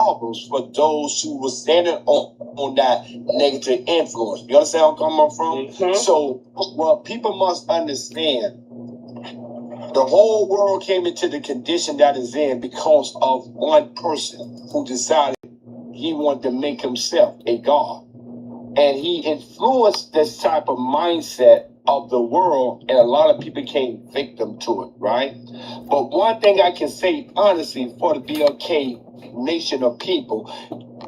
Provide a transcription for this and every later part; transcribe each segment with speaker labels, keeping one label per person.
Speaker 1: problems for those who were standing on that negative influence. You understand where I'm coming from? Mm-hmm. So what people must understand, the whole world came into the condition that is in because of one person who decided he wanted to make himself a god. And he influenced this type of mindset of the world, and a lot of people became victim to it, right? But one thing I can say honestly for the BLK nation of people,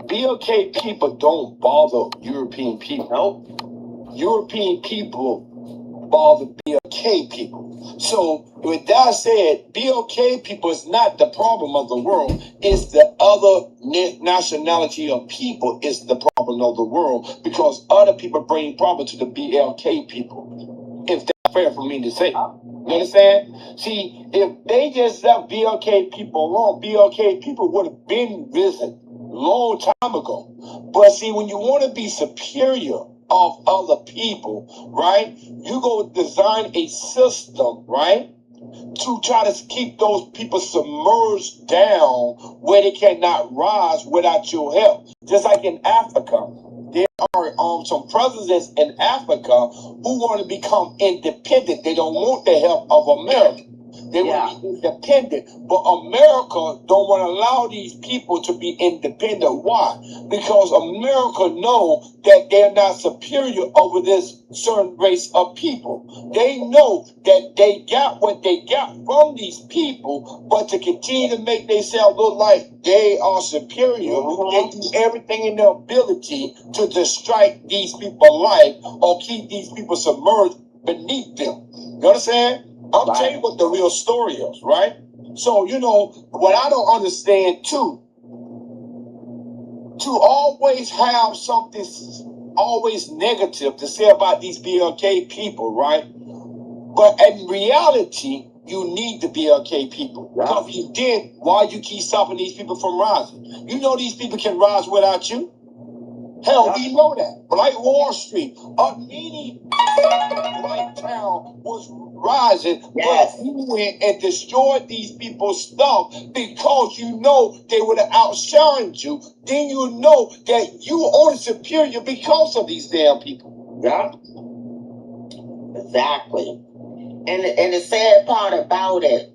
Speaker 1: BLK people don't bother European people. No. European people bother BLK people. So with that said, BLK people is not the problem of the world. It's the other nationality of people is the problem of the world, because other people bring problem to the BLK people. If that's fair for me to say. You understand? See, if they just left BLK people alone, BLK people would have been risen long time ago. But see, when you want to be superior of other people, right? You go design a system, right? To try to keep those people submerged down where they cannot rise without your help. Just like in Africa, there are some presidents in Africa who want to become independent. They don't want the help of America. They want to be independent. But America don't want to allow these people to be independent. Why? Because America know that they're not superior over this certain race of people. They know that they got what they got from these people, but to continue to make themselves look like they are superior, they do everything in their ability to distract these people's life or keep these people submerged beneath them. You understand? I'll tell you what the real story is, right? So, you know, what I don't understand too, to always have something always negative to say about these BLK people, right? But in reality, you need the BLK people. Because if you did, why you keep stopping these people from rising? You know these people can rise without you. Hell, we know that. Like Wall Street, many black town was rising, but you went and destroyed these people's stuff because you know they would have outshined you. Then you know that you are superior because of these damn people. Yeah. Exactly. And the sad part about it,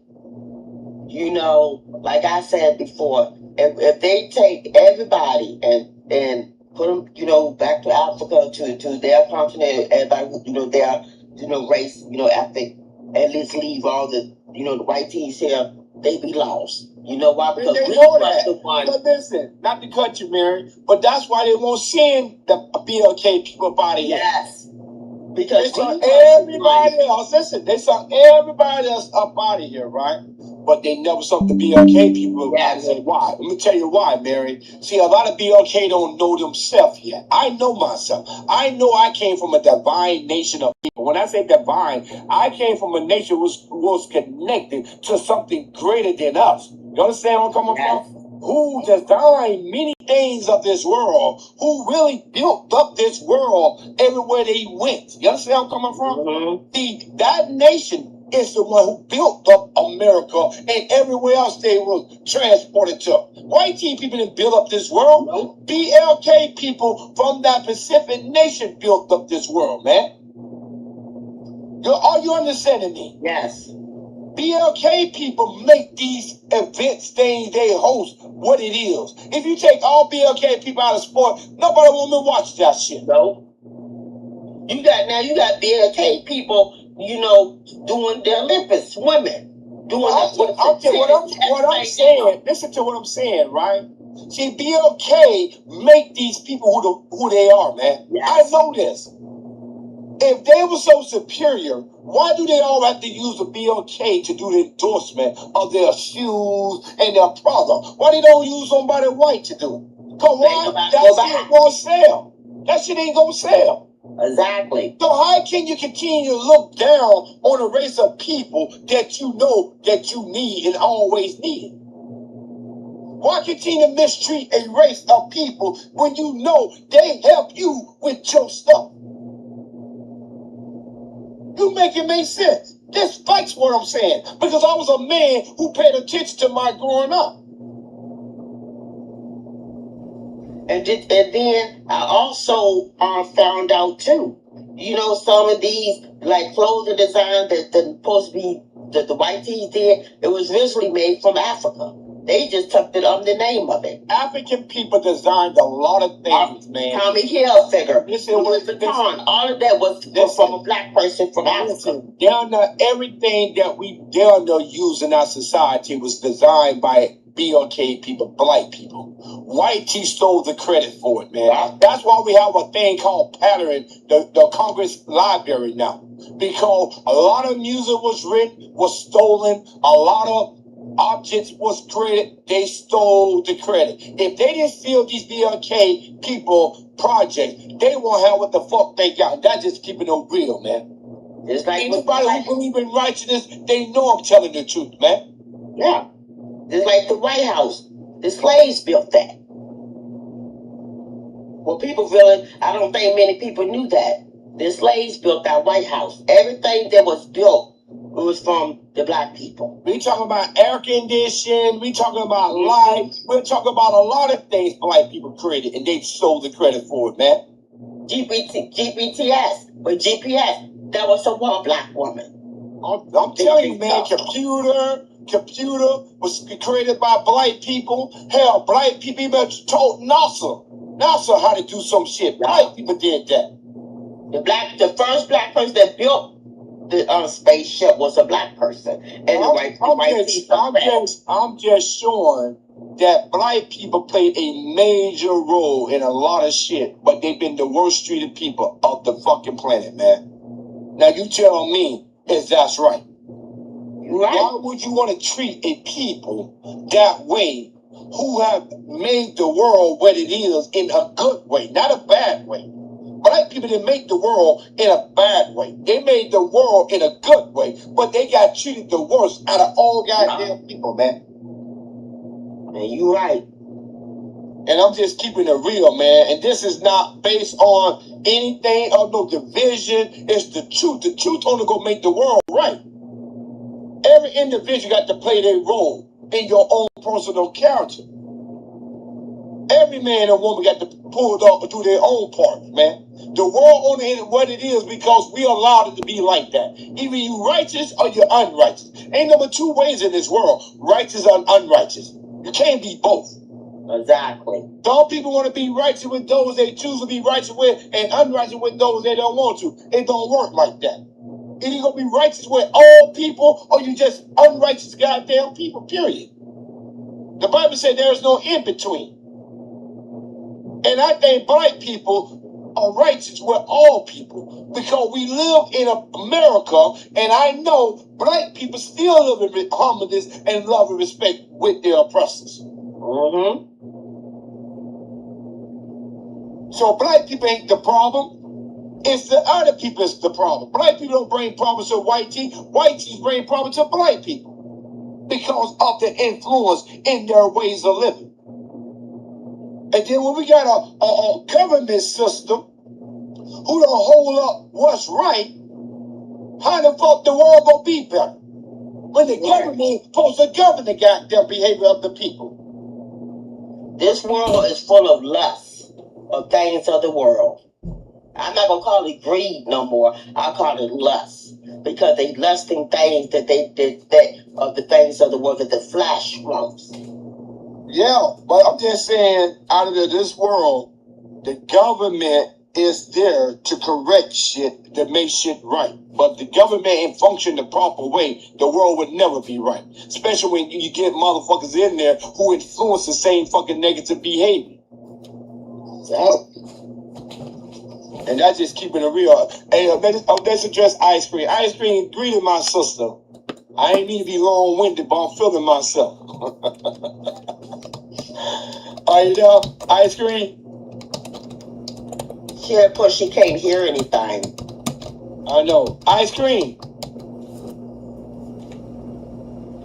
Speaker 1: you know, like I said before, if they take everybody and put them, you know, back to Africa, to their continent, everybody, you know, their, you know, race, you know, ethnic, at least leave all the, you know, the white tees here, they be lost. You know why? Because they know that. But listen, not to cut you, Mary, but that's why they won't send the BLK people out of here. Yes. Because they saw everybody else. Listen, they saw everybody else up out of here, right? But they never saw the BLK people. Yes. Why? Let me tell you why, Mary. See, a lot of BLK don't know themselves yet. I know myself. I know I came from a divine nation of people. When I say divine, I came from a nation was connected to something greater than us. You understand where I'm coming from? Who designed many things of this world, who really built up this world everywhere they went. You understand where I'm coming from? Mm-hmm. See, that nation is the one who built up America and everywhere else they were transported to. White people didn't build up this world. Nope. BLK people from that Pacific nation built up this world, man. Are you understanding me? Yes. BLK people make these events, things they host, what it is. If you take all BLK people out of sport, nobody will watch that shit. No. You got BLK people, you know, doing the Olympics, swimming, doing what I'm saying. Listen to what I'm saying, right? See, BLK make these people who they are, man. Yes. I know this. If they were so superior, why do they all have to use the BLK to do the endorsement of their shoes and their product? Why they don't use somebody white to do it? Because why? That shit won't sell. That shit ain't gonna sell. Exactly. So how can you continue to look down on a race of people that you know that you need and always needed? Why continue to mistreat a race of people when you know they help you with your stuff? You make it make sense. This fights what I'm saying. Because I was a man who paid attention to my growing up.
Speaker 2: And then I also found out too, some of these like clothing design that supposed to be that the white tees did, it was originally made from Africa. They just took it under the name of it.
Speaker 1: African people designed a lot of things, man.
Speaker 2: Tommy Hilfiger, Louis Vuitton, all of that was from a black person from Africa.
Speaker 1: Everything that we down there use in our society was designed by BLK people, black people. White T stole the credit for it, man. Wow. That's why we have a thing called pattern, the Congress Library now. Because a lot of music was written, was stolen, a lot of objects was created, they stole the credit. If they didn't steal these BLK people projects, they won't have what the fuck they got. That's just keeping it real, man.
Speaker 2: It's like
Speaker 1: anybody who believes in righteousness, they know I'm telling the truth, man.
Speaker 2: Yeah. It's like the White House. The slaves built that. Well, people really, I don't think many people knew that. The slaves built that White House. Everything that was built was from the black people.
Speaker 1: We talking about air conditioning. We talking about light. We're talking about a lot of things black people created, and they stole the credit for it, man.
Speaker 2: GPTS, but GPS, that was a one black woman.
Speaker 1: I'm telling you, man, computer was created by black people. Hell, black people even taught NASA how to do some shit. Black people did that.
Speaker 2: The first black person that built the spaceship was a black person. And
Speaker 1: I'm just showing that black people played a major role in a lot of shit, but they've been the worst treated people of the fucking planet, man. Now you tell me if that's right. Why would you want to treat a people that way who have made the world what it is in a good way, not a bad way? Black people didn't make the world in a bad way. They made the world in a good way, but they got treated the worst out of all goddamn people, man.
Speaker 2: Man, you right.
Speaker 1: And I'm just keeping it real, man. And this is not based on anything of no division. It's the truth. The truth only gonna make the world right. Every individual got to play their role in your own personal character. Every man and woman got to do their own part, man. The world only is what it is because we allowed it to be like that. Either you righteous or you're unrighteous. Ain't number two ways in this world, righteous or unrighteous. You can't be both.
Speaker 2: Exactly.
Speaker 1: Some people want to be righteous with those they choose to be righteous with and unrighteous with those they don't want to. It don't work like that. Either you're going to be righteous with all people or you just unrighteous goddamn people, period. The Bible said there is no in between. And I think black people are righteous with all people because we live in America, and I know black people still live in humbleness and love and respect with their oppressors. So black people ain't the problem. It's the other people that's the problem. Black people don't bring problems to white teeth. White teeth bring problems to black people because of the influence in their ways of living. And then when we got a government system who don't hold up what's right, how the fuck the world gonna be better? When the government supposed to govern the goddamn behavior of the people.
Speaker 2: This world is full of lust of things of the world. I'm not gonna call it greed no more. I call it lust. Because they lusting things that of the things of the world that the flesh wants.
Speaker 1: Yeah, but I'm just saying, out of this world, the government is there to correct shit, to make shit right. But if the government ain't function the proper way, the world would never be right. Especially when you get motherfuckers in there who influence the same fucking negative behavior. And that's just keeping it real. Hey, let's address Ice Cream. Ice Cream greeted my sister. I ain't need to be long-winded, but I'm feeling myself. Are you there, Ice Cream?
Speaker 2: Yeah, plus she can't hear anything.
Speaker 1: I know. Ice Cream.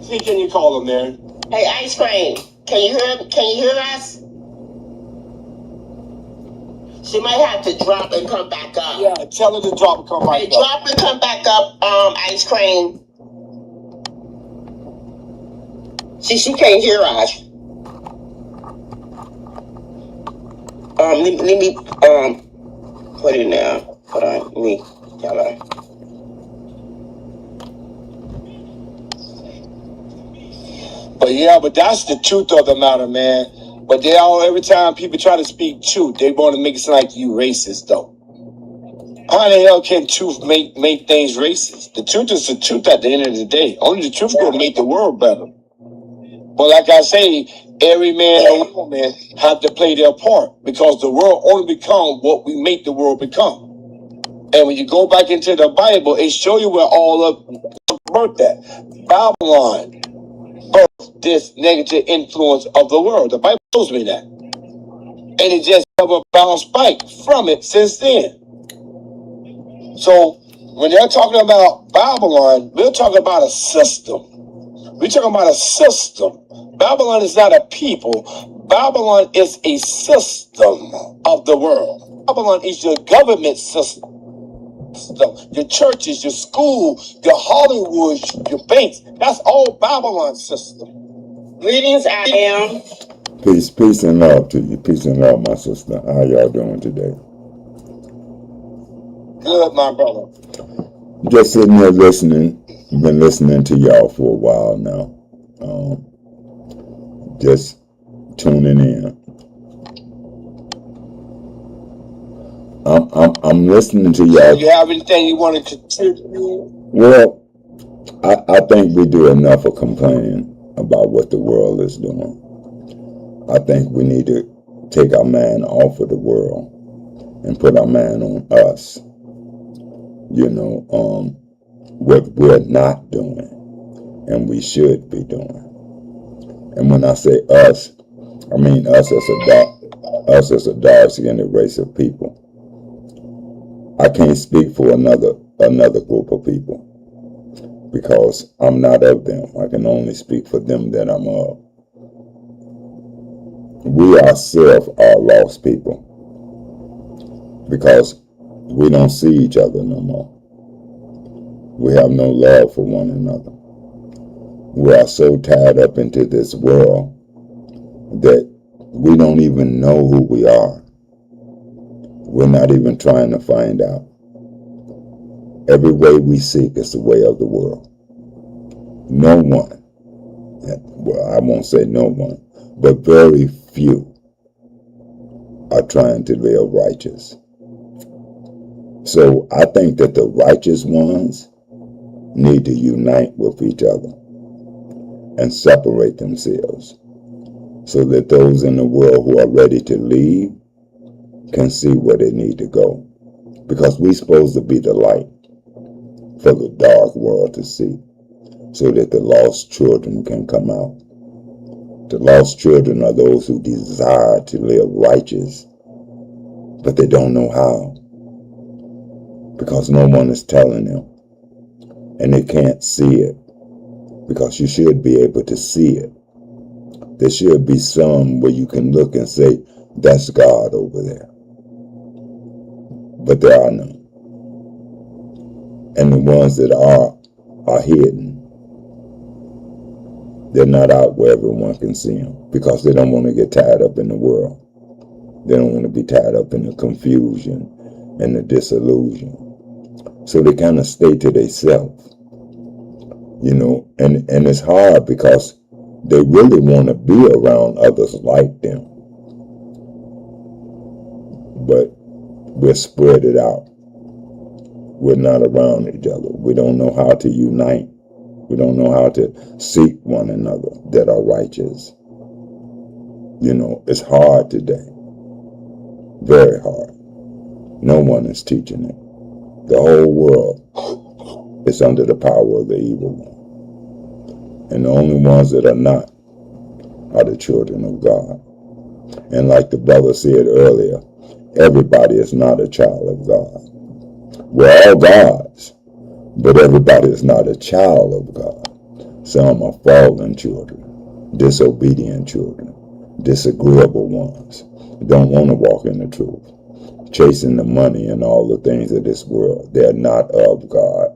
Speaker 1: See, can you call him there?
Speaker 2: Hey, Ice Cream. Can you hear us? She might have to drop and come back up.
Speaker 1: Yeah, tell her to drop and come back up.
Speaker 2: Hey, drop and come back up, Ice Cream. She can't hear us. let me put it now. Hold on, let me, y'all.
Speaker 1: But yeah, but that's the truth of the matter, man. But every time people try to speak truth, they want to make it sound like you racist, though. How the hell can truth make things racist? The truth is the truth at the end of the day. Only the truth will make the world better. But like I say, every man and woman have to play their part, because the world only become what we make the world become. And when you go back into the Bible, it show you where all of birthed that. Babylon birthed this negative influence of the world. The Bible shows me that. And it just never bounced back from it since then. So when they're talking about Babylon, we're talking about a system. We're talking about a system. Babylon is not a people. Babylon is a system of the world. Babylon is your government system. Your churches, your school, your Hollywood, your banks. That's all Babylon system.
Speaker 2: Greetings, I am.
Speaker 3: Peace and love to you. Peace and love, my sister. How y'all doing today?
Speaker 1: Good, my brother.
Speaker 3: Just sitting here listening. Been listening to y'all for a while now. Just tuning in. I'm listening to y'all.
Speaker 1: Do you have anything you want to contribute?
Speaker 3: Well, I think we do enough of complaining about what the world is doing. I think we need to take our man off of the world and put our man on us. You know, what we're not doing and we should be doing. And when I say us, I mean us as a dark-skinned race of people. I can't speak for another group of people because I'm not of them. I can only speak for them that I'm of. We ourselves are lost people because we don't see each other no more. We have no love for one another. We are so tied up into this world that we don't even know who we are. We're not even trying to find out. Every way we seek is the way of the world. No one, well, I won't say no one, but very few are trying to live righteous. So I think that the righteous ones need to unite with each other and separate themselves so that those in the world who are ready to leave can see where they need to go. Because we're supposed to be the light for the dark world to see so that the lost children can come out. The lost children are those who desire to live righteous, but they don't know how because no one is telling them. And they can't see it because you should be able to see it. There should be some where you can look and say, that's God over there. But there are none. And the ones that are hidden. They're not out where everyone can see them because they don't want to get tied up in the world. They don't want to be tied up in the confusion and the disillusion. So they kind of stay to themselves. You know, and it's hard because they really want to be around others like them. But we're spread it out. We're not around each other. We don't know how to unite. We don't know how to seek one another that are righteous. You know, it's hard today. Very hard. No one is teaching it. The whole world is under the power of the evil one. And the only ones that are not are the children of God. And like the brother said earlier, everybody is not a child of God. We're all God's, but everybody is not a child of God. Some are fallen children, disobedient children, disagreeable ones, don't want to walk in the truth, chasing the money and all the things of this world. They're not of God.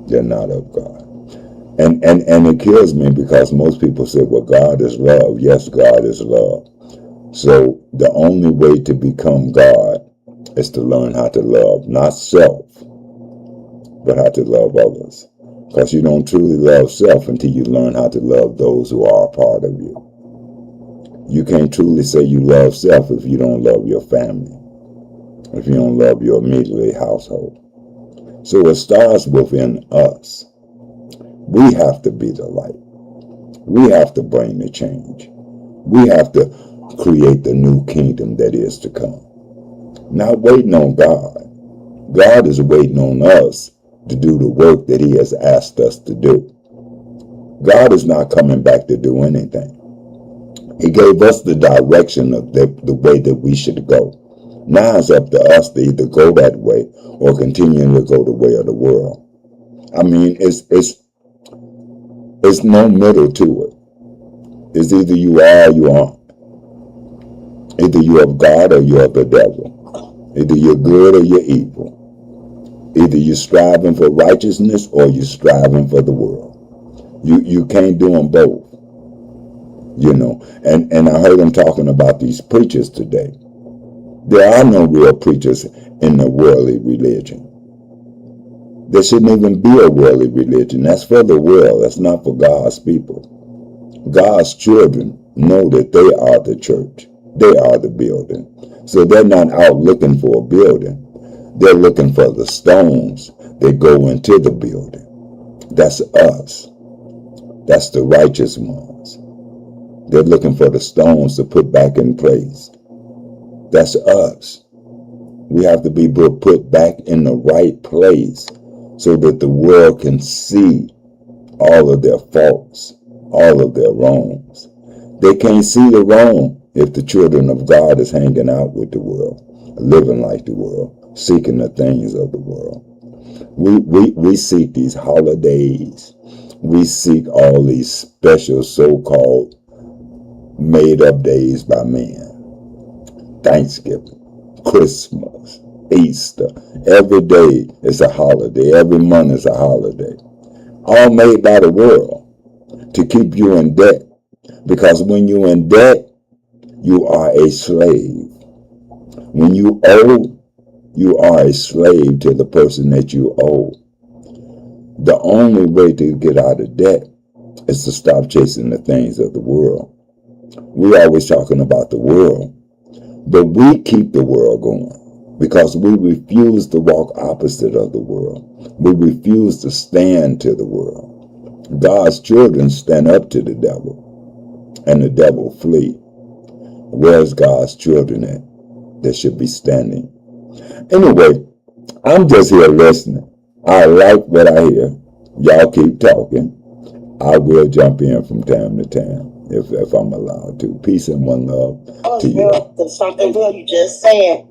Speaker 3: They're not of God. And it kills me because most people say, well, God is love. Yes, God is love. So the only way to become God is to learn how to love, not self, but how to love others. Because you don't truly love self until you learn how to love those who are a part of you. You can't truly say you love self if you don't love your family, if you don't love your immediate household. So it starts within us. We have to be the light. We have to bring the change. We have to create the new kingdom that is to come. Not waiting on God. God is waiting on us to do the work that he has asked us to do. God is not coming back to do anything. He gave us the direction of the way that we should go. Now it's up to us to either go that way or continue to go the way of the world. I mean, it's no middle to it. It's either you are or you aren't. Either you're of God or you're of the devil. Either you're good or you're evil. Either you're striving for righteousness or you're striving for the world. You can't do them both. You know, and I heard them talking about these preachers today. There are no real preachers in the worldly religion. There shouldn't even be a worldly religion. That's for the world. That's not for God's people. God's children know that they are the church. They are the building. So they're not out looking for a building. They're looking for the stones that go into the building. That's us. That's the righteous ones. They're looking for the stones to put back in place. That's us. We have to be put back in the right place so that the world can see all of their faults, all of their wrongs. They can't see the wrong if the children of God is hanging out with the world, living like the world, seeking the things of the world. We seek these holidays. We seek all these special so-called made-up days by man. Thanksgiving, Christmas, Easter. Every day is a holiday. Every month is a holiday. All made by the world to keep you in debt. Because when you're in debt, you are a slave. When you owe, you are a slave to the person that you owe. The only way to get out of debt is to stop chasing the things of the world. We're always talking about the world, but we keep the world going because we refuse to walk opposite of the world. We refuse to stand to the world. God's children stand up to the devil, and the devil flee. Where's God's children at that should be standing? Anyway, I'm just here listening. I like what I hear. Y'all keep talking. I will jump in from time to time if I'm allowed to. Peace and one love to you.
Speaker 2: There's something good you just said.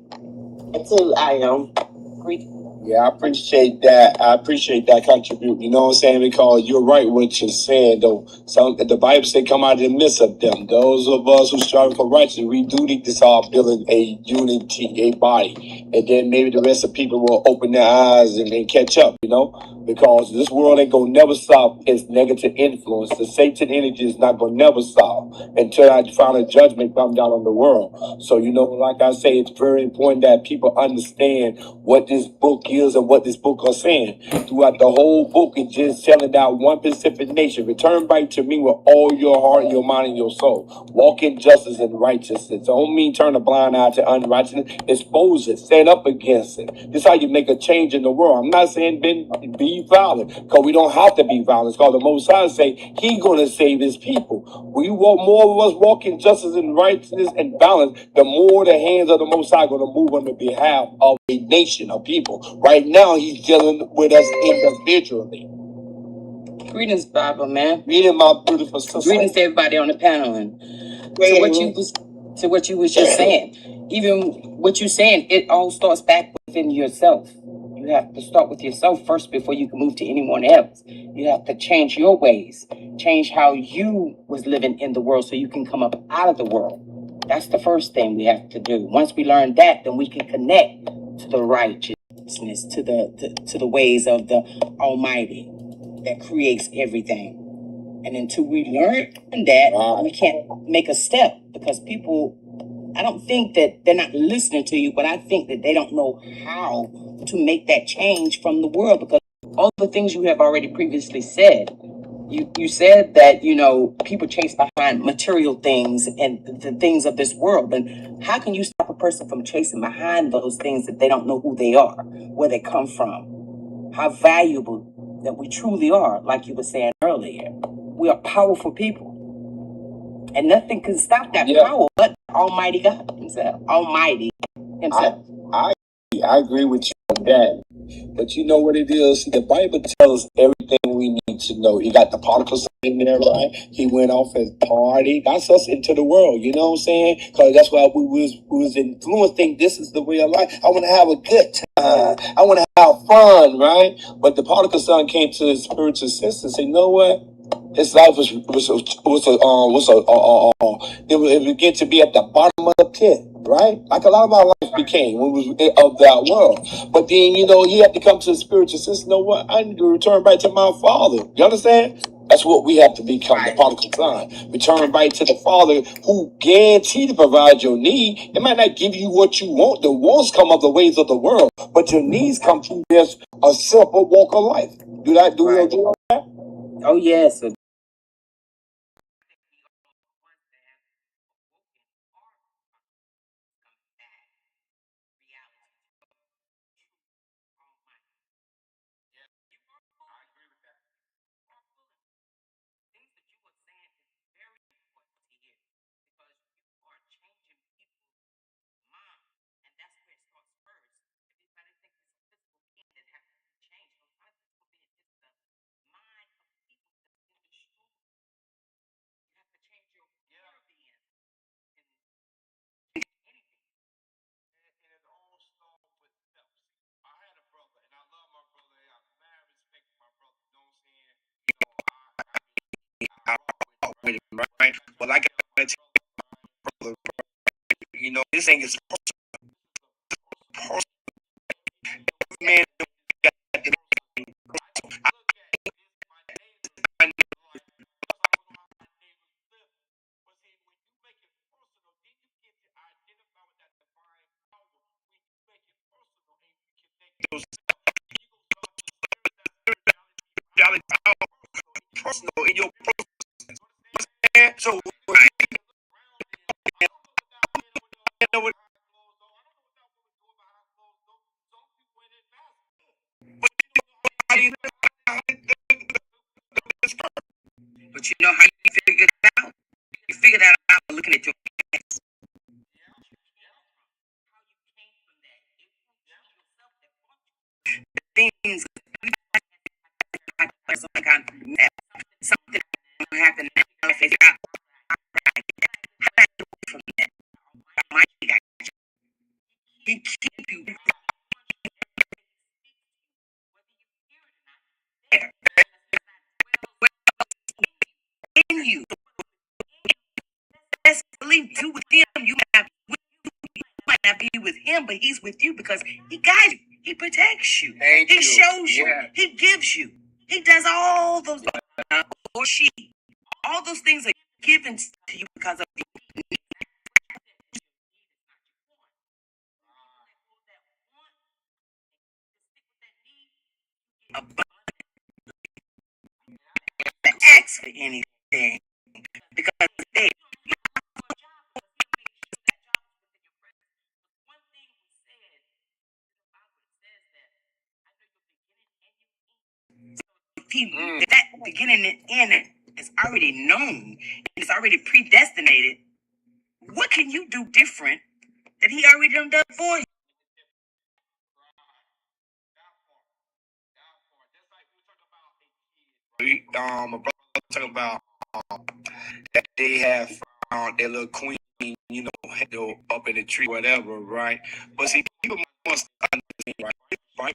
Speaker 2: Until I agree.
Speaker 1: Yeah, I appreciate that. I appreciate that contribute. You know what I'm saying? Because you're right what you're saying, though. The Bible say, come out of the midst of them. Those of us who strive for righteousness, we do need to start building a unity, a body. And then maybe the rest of people will open their eyes and catch up, you know? Because this world ain't gonna never stop its negative influence. The Satan energy is not gonna never stop until I final judgment come down on the world. So, you know, like I say, it's very important that people understand what this book is and what this book is saying. Throughout the whole book, it's just telling out one specific nation. Return back to me with all your heart, your mind, and your soul. Walk in justice and righteousness. Don't mean turn a blind eye to unrighteousness. Expose it. Stand up against it. This is how you make a change in the world. I'm not saying be violent, because we don't have to be violent. Because the Most High say He gonna save His people. We want more of us walk in justice and righteousness and balance. The more the hands of the Most High gonna move on the behalf of a nation of people. Right now, He's dealing with us individually.
Speaker 4: Greetings, Bible man.
Speaker 1: Greetings, my beautiful sister.
Speaker 4: Greetings to everybody on the panel, and to what you was just saying. Even what you're saying, it all starts back within yourself. You have to start with yourself first before you can move to anyone else. You have to change your ways, change how you was living in the world so you can come up out of the world. That's the first thing we have to do. Once we learn that, then we can connect to the righteousness, to the ways of the Almighty that creates everything. And until we learn that, we can't make a step, because people I don't think that they're not listening to you, but I think that they don't know how to make that change from the world, because all the things you have already previously said. You said that, people chase behind material things and the things of this world. And how can you stop a person from chasing behind those things if they don't know who they are, where they come from, how valuable that we truly are? Like you were saying earlier, we are powerful people, and nothing can stop that power but Almighty God Himself. Almighty Himself.
Speaker 1: I agree with you on that. But you know what it is? The Bible tells us everything we need to know. He got the particles in there, right? He went off and party. That's us into the world, you know what I'm saying? Because that's why we was influenced, think this is the way of life. I want to have a good time. I want to have fun, right? But the particle son came to his spiritual sense and said, you know what? His life it began to be at the bottom of the pit, right? Like a lot of our life became when we was of that world. But then, he had to come to the spiritual sense. You know what? I need to return back to my father. You understand? That's what we have to become, the prodigal son. Return back to the Father who guaranteed to provide your need. It might not give you what you want. The wants come of the ways of the world, but your needs come through just a simple walk of life. Do we agree on that?
Speaker 4: Oh, yes. Right? But like I tell you, brother, this thing is personal. Man, personal in your personal. So, right, you know what? But you know how you figure that out? You figure that out by looking at your things. Something happened. He keep you there in you. Let's believe you with him. Might not be with him, but he's with you because he guides you. He protects you. He shows you. He gives you. He does all those or she. All those things are given to you because of the ask for anything because they that beginning and end is already known. It's already predestinated. What can you do different that he already done for you? A brother talking about that they have found their little queen, up in the tree, whatever, right? But see, people must understand, right?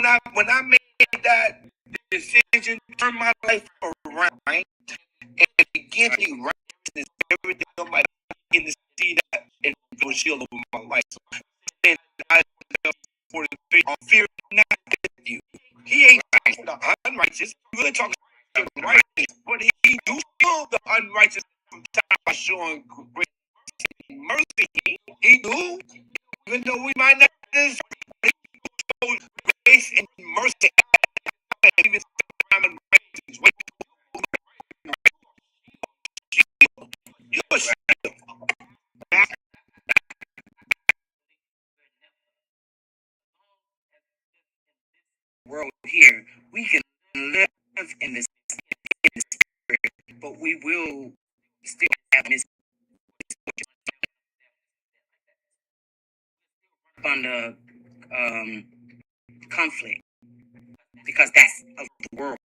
Speaker 1: I made that decision, turn my life around, and begin to righteousness, everything on my begin to see that and go shield over my life. So, and I for the fear not you. He ain't talking to the unrighteous. He really talking to the righteous, but he do feel the unrighteous from time by showing great mercy. He do, even though we might not deserve it, he shows grace and mercy. Even time and righteous. You a shield. World here, we can live in the spirit, but we will still have under conflict because that's of the world.